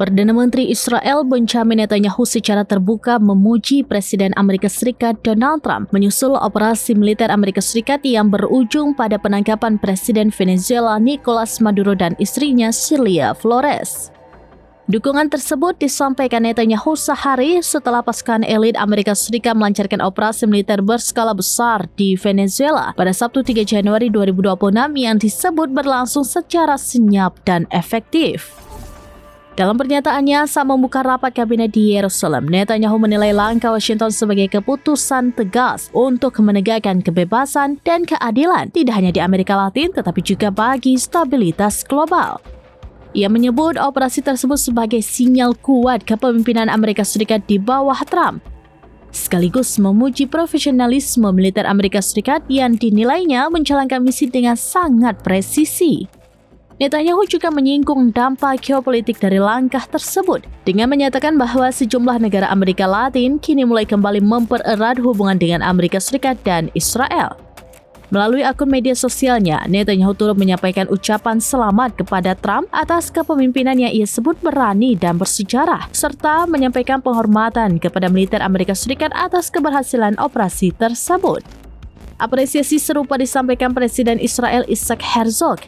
Perdana Menteri Israel Benjamin Netanyahu secara terbuka memuji Presiden Amerika Serikat Donald Trump menyusul operasi militer Amerika Serikat yang berujung pada penangkapan Presiden Venezuela Nicolas Maduro dan istrinya Cilia Flores. Dukungan tersebut disampaikan Netanyahu sehari setelah pasukan elit Amerika Serikat melancarkan operasi militer berskala besar di Venezuela pada Sabtu 3 Januari 2026 yang disebut berlangsung secara senyap dan efektif. Dalam pernyataannya saat membuka rapat kabinet di Yerusalem, Netanyahu menilai langkah Washington sebagai keputusan tegas untuk menegakkan kebebasan dan keadilan tidak hanya di Amerika Latin tetapi juga bagi stabilitas global. Ia menyebut operasi tersebut sebagai sinyal kuat kepemimpinan Amerika Serikat di bawah Trump, sekaligus memuji profesionalisme militer Amerika Serikat yang dinilainya menjalankan misi dengan sangat presisi. Netanyahu juga menyinggung dampak geopolitik dari langkah tersebut dengan menyatakan bahwa sejumlah negara Amerika Latin kini mulai kembali mempererat hubungan dengan Amerika Serikat dan Israel. Melalui akun media sosialnya, Netanyahu turut menyampaikan ucapan selamat kepada Trump atas kepemimpinan yang ia sebut berani dan bersejarah, serta menyampaikan penghormatan kepada militer Amerika Serikat atas keberhasilan operasi tersebut. Apresiasi serupa disampaikan Presiden Israel Isaac Herzog.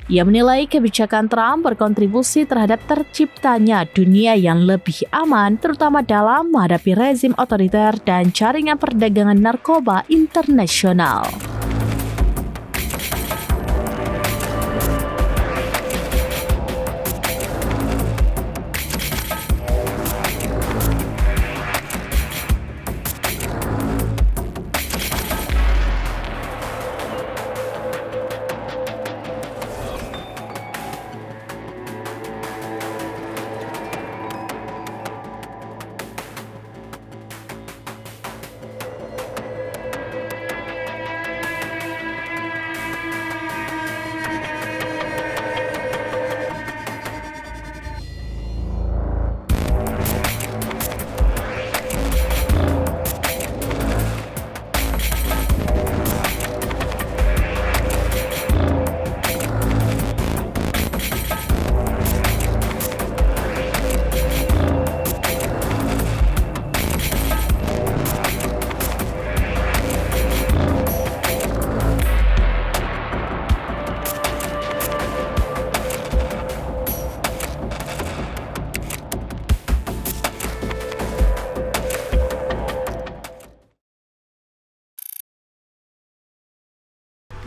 Ia menilai kebijakan Trump berkontribusi terhadap terciptanya dunia yang lebih aman, terutama dalam menghadapi rezim otoriter dan jaringan perdagangan narkoba internasional.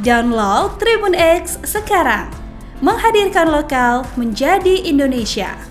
Download Tribun X sekarang, menghadirkan lokal menjadi Indonesia.